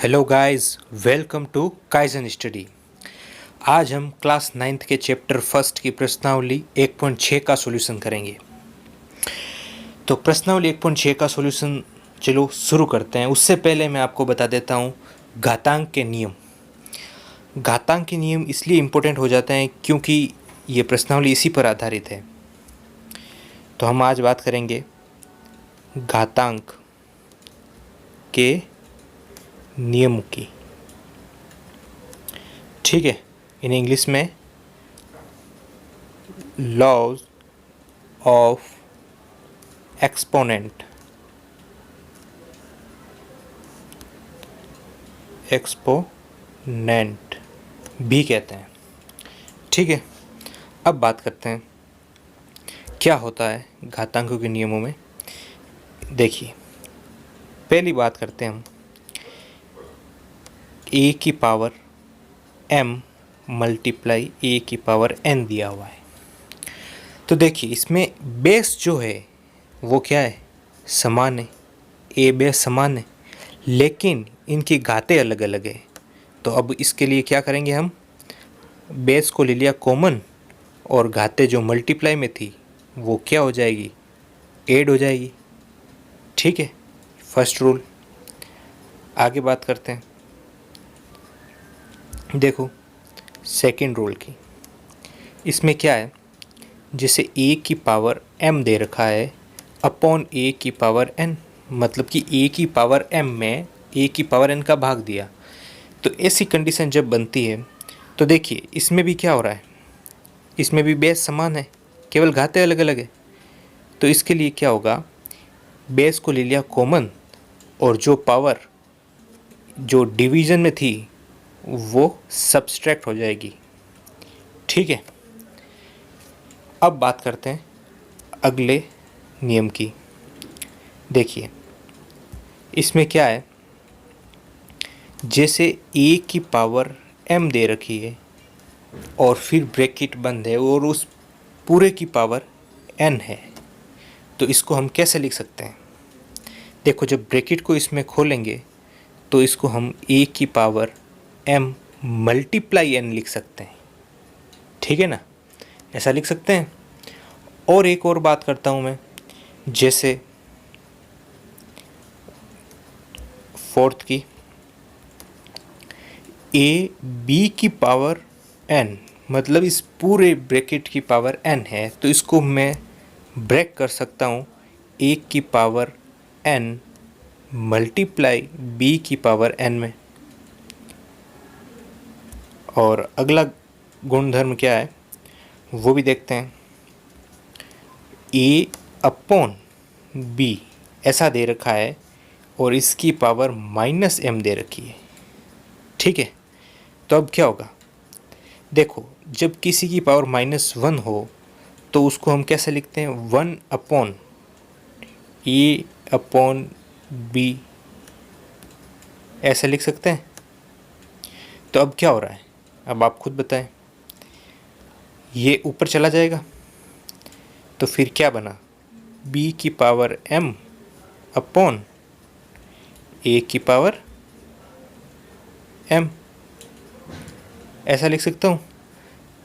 Hello guys, welcome to Kaizen study. आज हम class 9th के चैप्टर फर्स्ट की प्रश्नावली 1.6 का सॉल्यूशन करेंगे। तो प्रश्नावली 1.6 का सॉल्यूशन चलो शुरू करते हैं। उससे पहले मैं आपको बता देता हूँ घातांक के नियम। घातांक के नियम इसलिए इम्पोर्टेंट हो जाते हैं क्योंकि ये प्रश्नावली इसी पर आधारित है। तो हम आज बात करेंगे घातांक के नियम की। ठीक है, इन इंग्लिश में लॉज ऑफ एक्सपोनेंट भी कहते हैं। ठीक है, अब बात करते हैं क्या होता है घातांकों के नियमों में। देखिए, पहली बात करते हैं हम a की पावर m मल्टीप्लाई a की पावर n दिया हुआ है। तो देखिए, इसमें बेस जो है वो क्या है, समान है। a बेस समान है, लेकिन इनकी घातें अलग अलग है। तो अब इसके लिए क्या करेंगे, हम बेस को ले लिया कॉमन और घातें जो मल्टीप्लाई में थी वो क्या हो जाएगी, ऐड हो जाएगी। ठीक है, फर्स्ट रूल। आगे बात करते हैं, देखो सेकंड रूल की। इसमें क्या है, जैसे a की पावर m दे रखा है अपॉन a की पावर n, मतलब कि a की पावर m में a की पावर n का भाग दिया। तो ऐसी कंडीशन जब बनती है तो देखिए इसमें भी क्या हो रहा है, इसमें भी बेस समान है, केवल घातें अलग अलग है। तो इसके लिए क्या होगा, बेस को ले लिया कॉमन और जो पावर जो डिवीज़न में थी वो सब्सट्रैक्ट हो जाएगी। ठीक है, अब बात करते हैं अगले नियम की। देखिए, इसमें क्या है, जैसे a की पावर m दे रखी है और फिर ब्रैकेट बंद है और उस पूरे की पावर n है, तो इसको हम कैसे लिख सकते हैं। देखो, जब ब्रैकेट को इसमें खोलेंगे तो इसको हम a की पावर m मल्टीप्लाई n लिख सकते हैं। ठीक है ना, ऐसा लिख सकते हैं। और एक और बात करता हूँ मैं, जैसे फोर्थ की a b की पावर n, मतलब इस पूरे ब्रैकेट की पावर n है, तो इसको मैं ब्रेक कर सकता हूँ a की पावर n मल्टीप्लाई b की पावर n में। और अगला गुणधर्म क्या है वो भी देखते हैं। a अपॉन b ऐसा दे रखा है और इसकी पावर माइनस m दे रखी है। ठीक है, तो अब क्या होगा, देखो जब किसी की पावर -1 हो तो उसको हम कैसे लिखते हैं, 1 अपॉन a अपॉन b ऐसे लिख सकते हैं। तो अब क्या हो रहा है, अब आप खुद बताएं, ये ऊपर चला जाएगा तो फिर क्या बना, b की पावर m अपॉन a की पावर m ऐसा लिख सकता हूँ।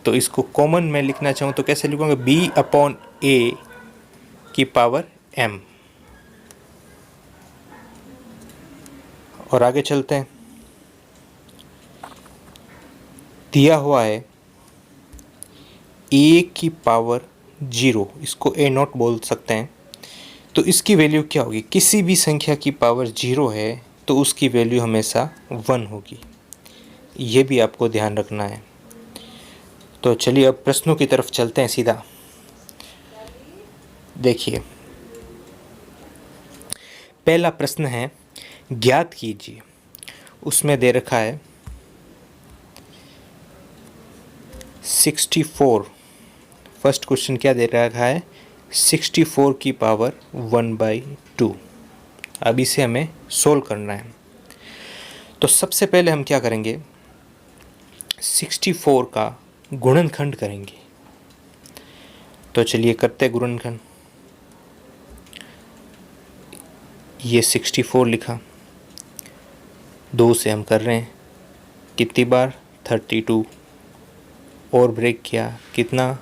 तो इसको कॉमन में लिखना चाहूँ तो कैसे लिखूँगा, b अपॉन a की पावर m। और आगे चलते हैं, दिया हुआ है a की पावर 0, इसको a नॉट बोल सकते हैं। तो इसकी वैल्यू क्या होगी, किसी भी संख्या की पावर 0 है तो उसकी वैल्यू हमेशा 1 होगी, ये भी आपको ध्यान रखना है। तो चलिए अब प्रश्नों की तरफ चलते हैं सीधा। देखिए, पहला प्रश्न है, ज्ञात कीजिए। उसमें दे रखा है 64। फर्स्ट क्वेश्चन क्या दे रखा है, 64 की पावर 1/2। अब इसे हमें सोल्व करना है। तो सबसे पहले हम क्या करेंगे, 64 का गुणनखंड करेंगे। तो चलिए करते हैं गुणनखंड। ये 64 लिखा, 2 से हम कर रहे हैं कितनी बार 32 और ब्रेक किया कितना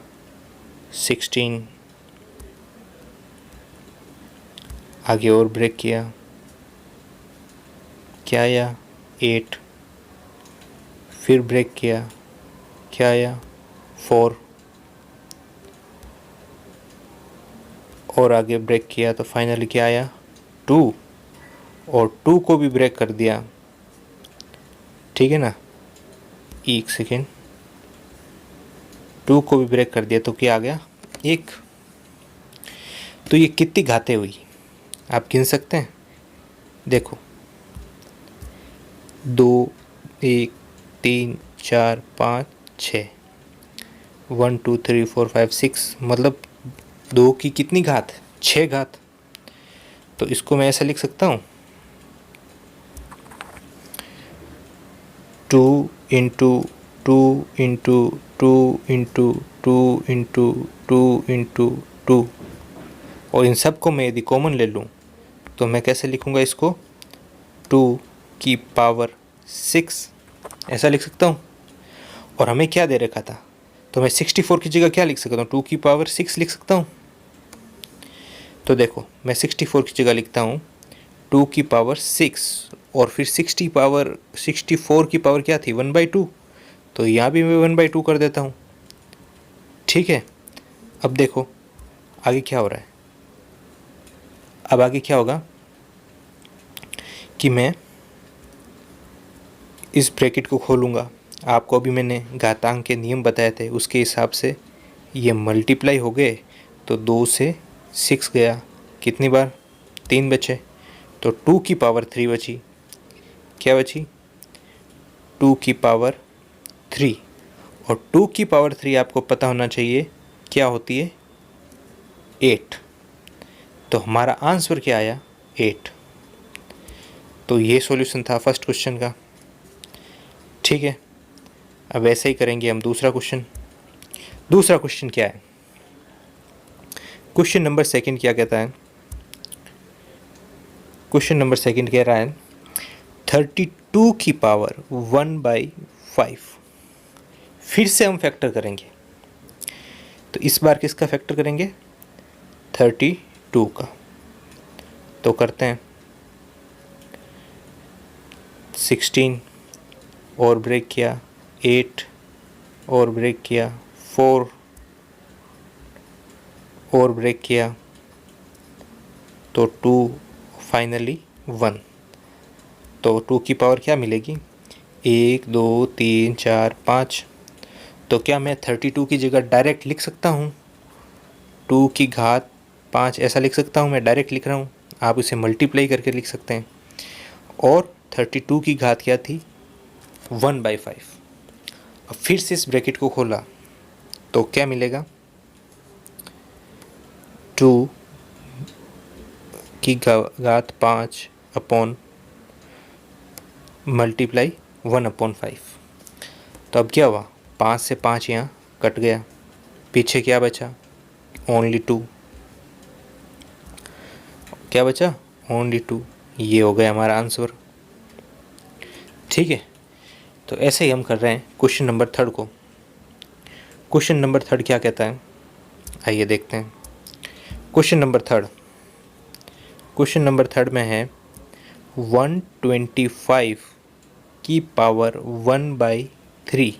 16, आगे और ब्रेक किया क्या आया 8, फिर ब्रेक किया क्या आया 4 और आगे ब्रेक किया तो फाइनली क्या आया 2 और 2 को भी ब्रेक कर दिया, ठीक है ना। एक सेकेंड, 2 को भी ब्रेक कर दिया तो क्या आ गया 1। तो ये कितनी घातें हुई आप गिन सकते हैं। देखो 2 1 3 4 5 6 1 2 3 4 5 6 मतलब 2 की कितनी घात 6 घात। तो इसको मैं ऐसा लिख सकता हूँ 2 into 2 into 2 into 2 into 2 into 2 और इन सब को मैं यदि कॉमन ले लूँ तो मैं कैसे लिखूँगा इसको 2 की पावर 6 ऐसा लिख सकता हूँ। और हमें क्या दे रखा था तो मैं 64 की जगह क्या लिख सकता हूँ 2 की पावर 6 लिख सकता हूँ। तो देखो मैं 64 की जगह लिखता हूँ 2 की पावर 6 और फिर 64 की पावर क्या थी 1/2, तो यहाँ भी मैं 1/2 कर देता हूँ, ठीक है। अब देखो आगे क्या हो रहा है, अब आगे क्या होगा कि मैं इस ब्रैकेट को खोलूँगा। आपको अभी मैंने घातांक के नियम बताए थे उसके हिसाब से ये मल्टीप्लाई हो गए तो 2 से 6 गया, कितनी बार 3 बचे, तो 2 की पावर 3 बची, क्या बची 2 की पावर 3 और 2 की पावर 3 आपको पता होना चाहिए क्या होती है 8। तो हमारा आंसर क्या आया 8। तो ये सॉल्यूशन था फर्स्ट क्वेश्चन का, ठीक है। अब ऐसे ही करेंगे हम दूसरा क्वेश्चन। दूसरा क्वेश्चन क्या है, क्वेश्चन नंबर सेकंड क्या कहता है, क्वेश्चन नंबर सेकंड कह रहा है 32 की पावर 1/5। फिर से हम फैक्टर करेंगे, तो इस बार किसका फैक्टर करेंगे 32 का। तो करते हैं 16 और ब्रेक किया 8 और ब्रेक किया 4 और ब्रेक किया तो 2 फाइनली 1। तो 2 की पावर क्या मिलेगी 1 2 3 4 5। तो क्या मैं 32 की जगह डायरेक्ट लिख सकता हूँ 2 की घात 5 ऐसा लिख सकता हूँ, मैं डायरेक्ट लिख रहा हूँ, आप इसे मल्टीप्लाई करके लिख सकते हैं। और 32 की घात क्या थी 1/5। अब फिर से इस ब्रैकेट को खोला तो क्या मिलेगा 2 की घात 5 अपॉन मल्टीप्लाई 1/5। तो अब क्या हुआ 5 से 5 यहाँ कट गया, पीछे क्या बचा ओनली 2, क्या बचा ओनली 2। ये हो गया हमारा आंसर, ठीक है। तो ऐसे ही हम कर रहे हैं क्वेश्चन नंबर थर्ड को। क्वेश्चन नंबर थर्ड क्या कहता है आइए देखते हैं। क्वेश्चन नंबर थर्ड में है 125 की पावर 1/3।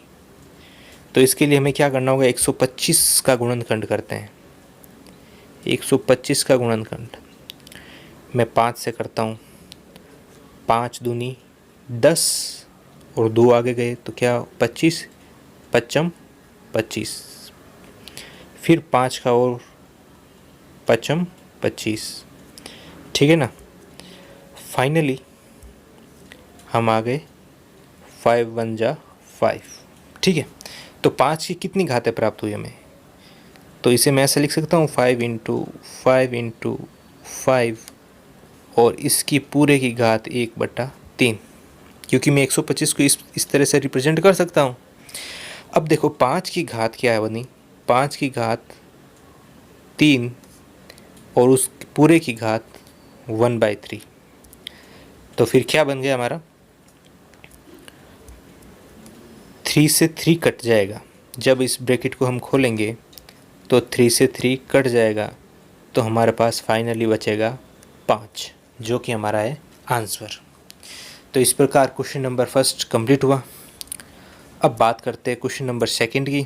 तो इसके लिए हमें क्या करना होगा 125 का गुणनखंड करते हैं। 125 का गुणनखंड मैं 5 से करता हूँ, 5 दूनी 10 और 2 आगे गए तो क्या 25 पच्चम 25, फिर 5 का और पचम 25, ठीक है ना। फाइनली हम आ गए 5 1 जा 5, ठीक है। तो 5 की कितनी घातें प्राप्त हुई हमें, तो इसे मैं ऐसे लिख सकता हूँ 5 इंटू 5 इंटू 5 और इसकी पूरे की घात 1/3, क्योंकि मैं 125 को इस तरह से रिप्रेजेंट कर सकता हूँ। अब देखो 5 की घात क्या है बनी 5 की घात 3 और उस पूरे की घात 1/3। तो फिर क्या बन गया हमारा 3 से 3 कट जाएगा। जब इस ब्रैकेट को हम खोलेंगे तो 3 से 3 कट जाएगा, तो हमारे पास फाइनली बचेगा 5, जो कि हमारा है आंसर। तो इस प्रकार क्वेश्चन नंबर फर्स्ट कंप्लीट हुआ। अब बात करते हैं क्वेश्चन नंबर सेकंड की।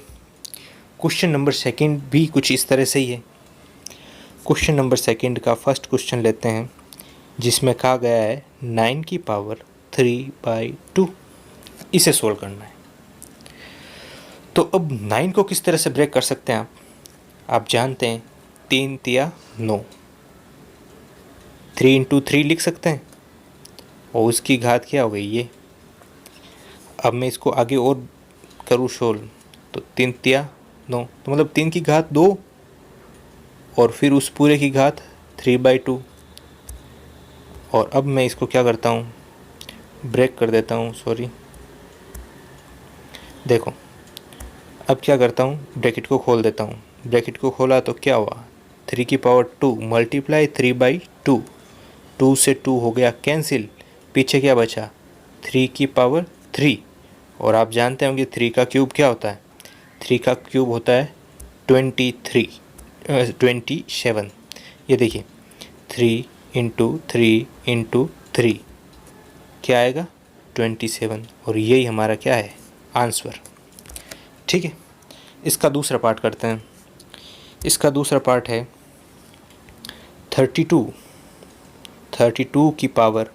क्वेश्चन नंबर सेकंड भी कुछ इस तरह से ही है। क्वेश्चन नंबर सेकंड का फर्स्ट क्वेश्चन लेते हैं, जिसमें कहा गया है 9 की पावर 3/2, इसे सोल्व करना है। तो अब 9 को किस तरह से ब्रेक कर सकते हैं आप जानते हैं 3 तिया 9, 3 इंटू 3 लिख सकते हैं, और उसकी घात क्या हो गई ये। अब मैं इसको आगे और करूँ सोल्व, तो 3 तिया 9, तो मतलब 3 की घात 2 और फिर उस पूरे की घात 3/2। और अब मैं इसको क्या करता हूँ, ब्रेक कर देता हूँ, सॉरी। देखो अब क्या करता हूँ, ब्रैकेट को खोल देता हूँ। ब्रैकेट को खोला तो क्या हुआ, 3 की पावर 2 मल्टीप्लाई 3/2, 2 से 2 हो गया कैंसिल, पीछे क्या बचा 3 की पावर 3। और आप जानते होंगे 3 का क्यूब क्या होता है, 3 का क्यूब होता है 27। ये देखिए 3 इंटू 3 इंटू 3 क्या आएगा 27, और यही हमारा क्या है आंसर। ठीक है, इसका दूसरा पार्ट करते हैं। इसका दूसरा पार्ट है 32 की पावर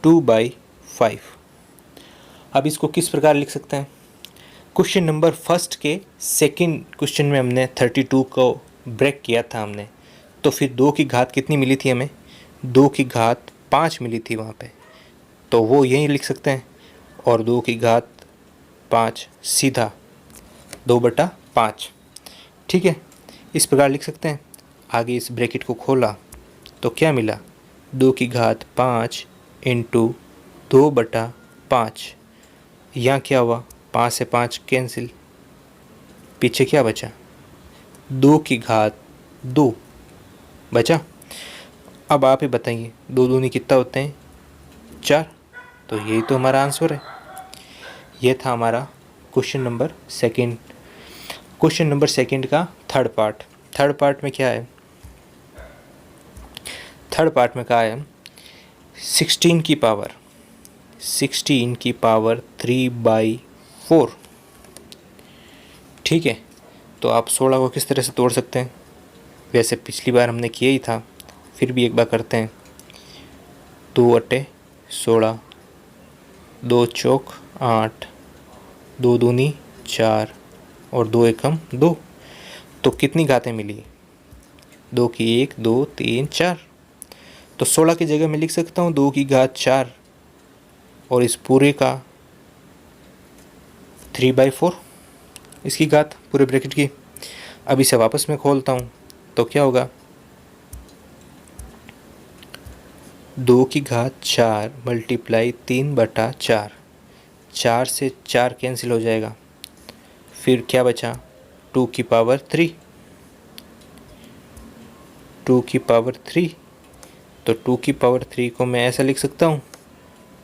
2/5। अब इसको किस प्रकार लिख सकते हैं, क्वेश्चन नंबर फर्स्ट के सेकंड क्वेश्चन में हमने 32 को ब्रेक किया था हमने, तो फिर 2 की घात कितनी मिली थी हमें, 2 की घात 5 मिली थी वहाँ पे, तो वो यहीं लिख सकते हैं। और 2 की घात 5 सीधा 2/5, ठीक है, इस प्रकार लिख सकते हैं। आगे इस ब्रैकेट को खोला तो क्या मिला, 2 की घात 5 इंटू 2/5। यहाँ क्या हुआ, 5 से 5 कैंसिल, पीछे क्या बचा 2 की घात 2 बचा। अब आप ही बताइए 2 दूनी कितना होते हैं 4, तो यही तो हमारा आंसर है। ये था हमारा question number second. Question number second का थर्ड पार्ट में क्या है, थर्ड पार्ट में कहा है 16 की पावर 3/4। ठीक है, तो आप 16 को किस तरह से तोड़ सकते हैं, वैसे पिछली बार हमने किया ही था, फिर भी एक बार करते हैं। 2/16, 2 चौक 8, 2 दूनी 4 और 2 एकम 2, तो कितनी घातें मिली, 2 की 1 2 3 4, तो 16 की जगह मैं लिख सकता हूँ 2 की घात 4 और इस पूरे का 3/4 इसकी घात पूरे ब्रैकेट की। अब इसे वापस मैं खोलता हूँ तो क्या होगा, 2 की घात 4 मल्टीप्लाई 3/4, 4 से 4 कैंसिल हो जाएगा, फिर क्या बचा 2 की पावर 3, 2 की पावर 3, तो 2 की पावर 3 को मैं ऐसा लिख सकता हूँ,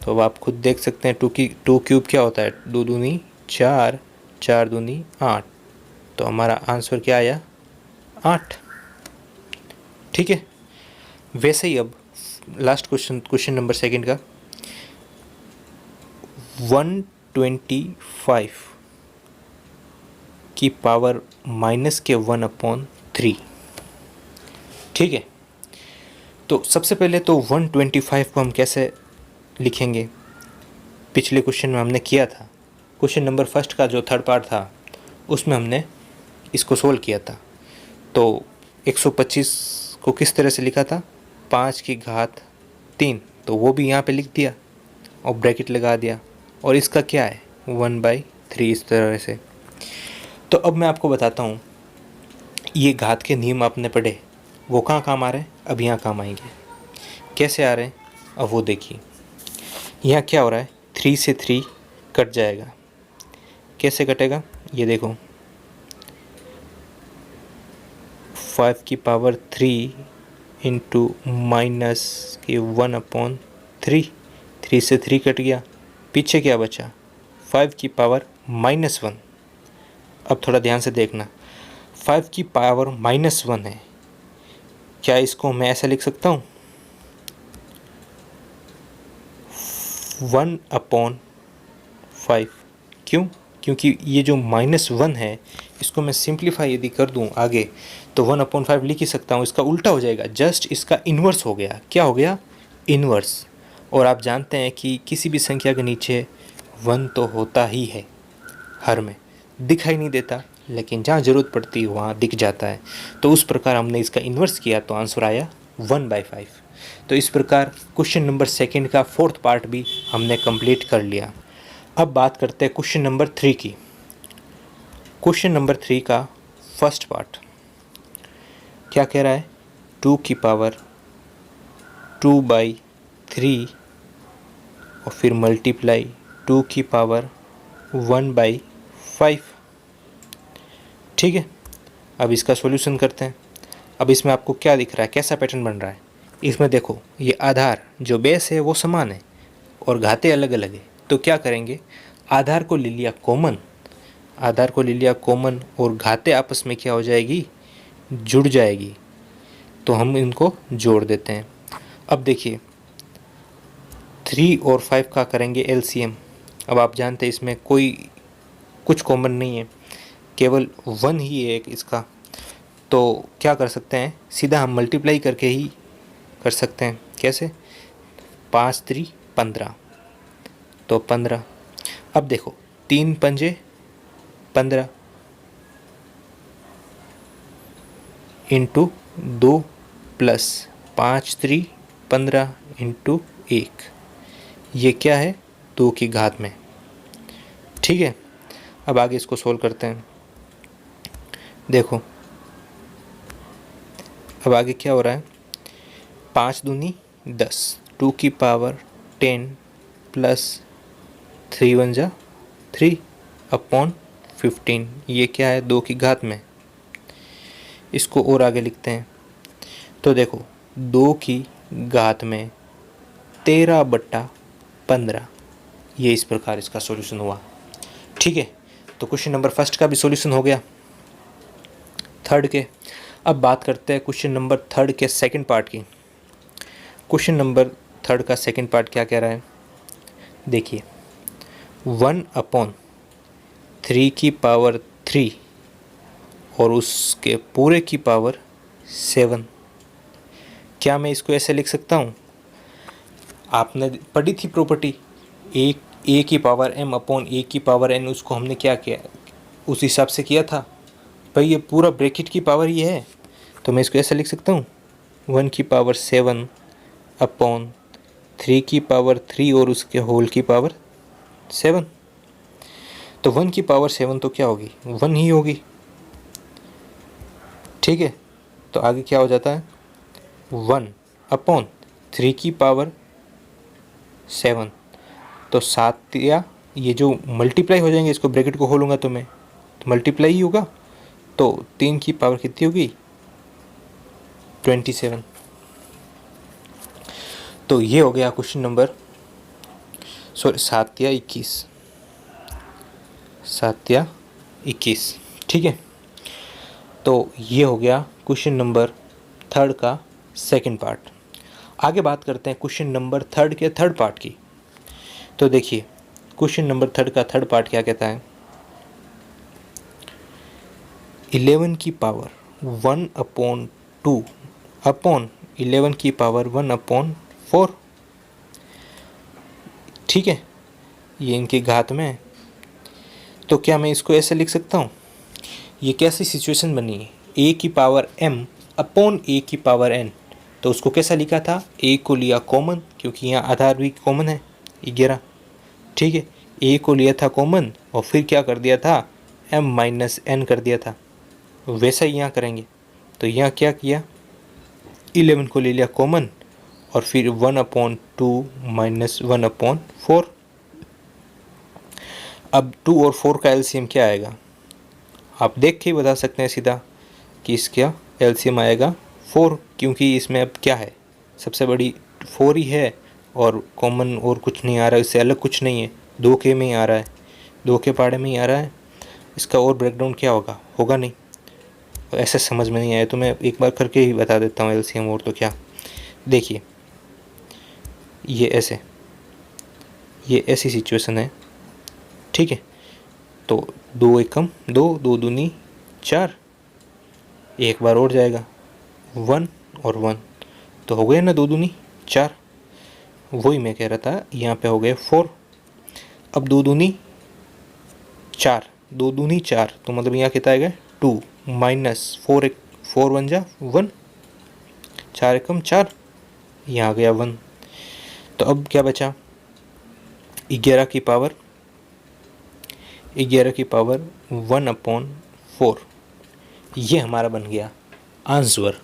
तो अब आप खुद देख सकते हैं 2 क्यूब क्या होता है, 2 दूनी 4, 4 दूनी 8, तो हमारा आंसर क्या आया 8। ठीक है, वैसे ही अब लास्ट क्वेश्चन नंबर सेकंड का 125 की पावर -1/3। ठीक है, तो सबसे पहले तो 125 को हम कैसे लिखेंगे, पिछले क्वेश्चन में हमने किया था, क्वेश्चन नंबर फर्स्ट का जो थर्ड पार्ट था उसमें हमने इसको सोल्व किया था। तो 125 को किस तरह से लिखा था, 5 की घात 3, तो वो भी यहाँ पे लिख दिया और ब्रैकेट लगा दिया, और इसका क्या है 1/3 इस तरह से। तो अब मैं आपको बताता हूँ ये घात के नियम आपने पढ़े वो कहाँ काम आ रहे हैं, अब यहाँ काम आएंगे। कैसे आ रहे हैं अब वो देखिए, यहाँ क्या हो रहा है 3 से 3 कट जाएगा, कैसे कटेगा ये देखो, 5 की पावर 3 इंटू -1/3, 3 से 3 कट गया, पीछे क्या बचा 5 की पावर -1। अब थोड़ा ध्यान से देखना, 5 की पावर -1 है, क्या इसको मैं ऐसा लिख सकता हूँ 1/5? क्यों? क्योंकि ये जो -1 है इसको मैं सिंप्लीफाई यदि कर दूँ आगे तो 1/5 लिख ही सकता हूँ। इसका उल्टा हो जाएगा, जस्ट इसका इन्वर्स हो गया। क्या हो गया? इन्वर्स। और आप जानते हैं कि किसी भी संख्या के नीचे 1 तो होता ही है, हर में दिखाई नहीं देता, लेकिन जहाँ ज़रूरत पड़ती है वहाँ दिख जाता है। तो उस प्रकार हमने इसका इन्वर्स किया तो आंसर आया 1/5। तो इस प्रकार क्वेश्चन नंबर 2 का 4th पार्ट भी हमने कंप्लीट कर लिया। अब बात करते हैं क्वेश्चन नंबर 3 की। क्वेश्चन नंबर 3 का 1st पार्ट क्या कह रहा है? 2 की पावर 2/3 और फिर मल्टीप्लाई 2 की पावर 1/5। ठीक है, अब इसका सॉल्यूशन करते हैं। अब इसमें आपको क्या दिख रहा है, कैसा पैटर्न बन रहा है? इसमें देखो, ये आधार जो बेस है वो समान है और घाते अलग अलग है। तो क्या करेंगे, आधार को ले लिया कॉमन, आधार को ले लिया कॉमन और घाते आपस में क्या हो जाएगी, जुड़ जाएगी। तो हम इनको जोड़ देते हैं। अब देखिए 3 और 5 का करेंगे एलसीएम। अब आप जानते हैं इसमें कोई कुछ कॉमन नहीं है, केवल 1 ही है एक इसका। तो क्या कर सकते हैं, सीधा हम मल्टीप्लाई करके ही कर सकते हैं। कैसे? 5 3 15, तो 15। अब देखो 3 पंजे 15 इंटू 2 प्लस 5 3 15 इंटू 1, ये क्या है, 2 की घात में। ठीक है, अब आगे इसको सोल्व करते हैं। देखो अब आगे क्या हो रहा है, 5 दूनी 10, 2 की पावर 10 प्लस 3 1 जा 3 अपॉन 15, ये क्या है, 2 की घात में। इसको और आगे लिखते हैं तो देखो 2 की घात में 13/15, ये इस प्रकार इसका सॉल्यूशन हुआ। ठीक है, तो क्वेश्चन नंबर 1 का भी सॉल्यूशन हो गया। 3rd के अब बात करते हैं क्वेश्चन नंबर 3rd के 2nd पार्ट की। क्वेश्चन नंबर 3rd का 2nd पार्ट क्या कह रहा है, देखिए 1/3 की पावर 3 और उसके पूरे की पावर 7। क्या मैं इसको ऐसे लिख सकता हूँ, आपने पढ़ी थी प्रॉपर्टी ए की पावर m अपॉन ए की पावर n, उसको हमने क्या किया, उस हिसाब से किया था। भाई ये पूरा ब्रैकेट की पावर ये है, तो मैं इसको ऐसे लिख सकता हूँ 1 की पावर 7 अपॉन 3 की पावर 3 और उसके होल की पावर 7। तो 1 की पावर 7 तो क्या होगी, 1 ही होगी। ठीक है, तो आगे क्या हो जाता है 1 अपॉन 3 की पावर 7, तो 7 या ये जो मल्टीप्लाई हो जाएंगे, इसको ब्रैकेट को खोलूँगा तो मैं, तो मल्टीप्लाई ही होगा। तो 3 की पावर कितनी होगी, 27। तो ये हो गया क्वेश्चन नंबर 7 या 21, 7 या 21। ठीक है, तो ये हो गया क्वेश्चन नंबर 3rd का 2nd पार्ट। आगे बात करते हैं क्वेश्चन नंबर 3rd के 3rd पार्ट की। तो देखिए क्वेश्चन नंबर 3rd का 3rd पार्ट क्या कहता है, 11 की पावर 1/2 अपॉन 11 की पावर 1/4। ठीक है, ये इनकी घात में है। तो क्या मैं इसको ऐसे लिख सकता हूँ, ये कैसी सिचुएशन बनी है, a की पावर m अपॉन a की पावर n। तो उसको कैसा लिखा था, a को लिया कॉमन, क्योंकि यहाँ आधार भी कॉमन है 11। ठीक है, a को लिया था कॉमन और फिर क्या कर दिया था, m माइनस n कर दिया था। वैसा ही यहाँ करेंगे। तो यहाँ क्या किया, 11 को ले लिया कॉमन और फिर 1/2 माइनस 1/4। अब 2 और 4 का एलसीएम क्या आएगा, आप देख के ही बता सकते हैं सीधा कि इसका एलसीएम आएगा 4, क्योंकि इसमें अब क्या है, सबसे बड़ी 4 ही है और कॉमन और कुछ नहीं आ रहा है, इससे अलग कुछ नहीं है, 2 के में ही आ रहा है। 2 के पहाड़े में ही आ रहा है, इसका और ब्रेकडाउन क्या होगा, होगा नहीं। ऐसे समझ में नहीं आया तो मैं एक बार करके ही बता देता हूँ एलसीएम और तो क्या। देखिए ये ऐसी सिचुएशन है, ठीक है। तो 2 एकम 2, 2 दूनी 4, एक बार और जाएगा 1 और 1, तो हो गया ना 2 दूनी 4। वही मैं कह रहा था, यहाँ पे हो गए 4। अब 2 दूनी 4, 2 दूनी 4, तो मतलब यहाँ कितना आएगा 2 माइनस 4, 4 1 जा 1, 4 एकम 4, यहाँ आ गया 1। तो अब क्या बचा, 11 की पावर 1/4, ये हमारा बन गया आंसर,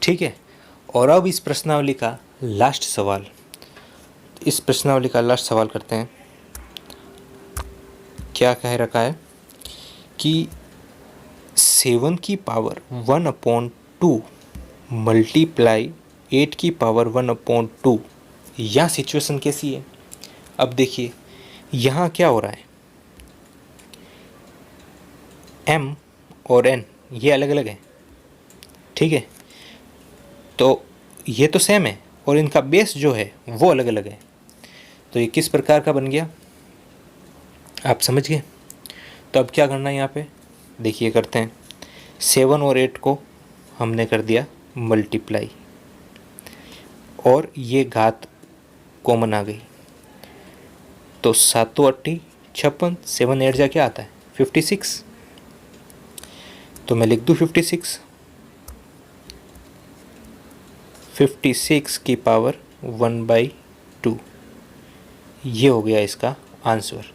ठीक है। और अब इस प्रश्नावली का लास्ट सवाल करते हैं। क्या कह रखा है कि 7 की पावर 1/2 मल्टीप्लाई 8 की पावर 1/2, यह सिचुएशन कैसी है। अब देखिए यहाँ क्या हो रहा है, m और n ये अलग अलग है, ठीक है। तो ये तो सेम है और इनका बेस जो है वो अलग अलग है। तो ये किस प्रकार का बन गया, आप समझ गए। तो अब क्या करना है यहाँ पे, देखिए करते हैं। 7 और 8 को हमने कर दिया मल्टीप्लाई, और ये घात कॉमन आ गई, तो 7 8 56, 7 8 जा क्या आता है 56, तो मैं लिख दूँ 56 की पावर 1/2, ये हो गया इसका आंसर।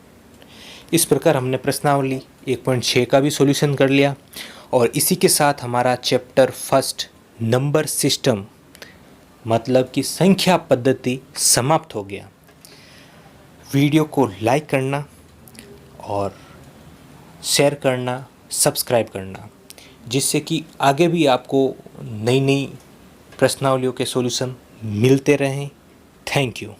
इस प्रकार हमने प्रश्नावली 1.6 का भी सॉल्यूशन कर लिया, और इसी के साथ हमारा चैप्टर फर्स्ट नंबर सिस्टम मतलब कि संख्या पद्धति समाप्त हो गया। वीडियो को लाइक करना और शेयर करना, सब्सक्राइब करना, जिससे कि आगे भी आपको नई नई प्रश्नावलियों के सॉल्यूशन मिलते रहें। Thank you.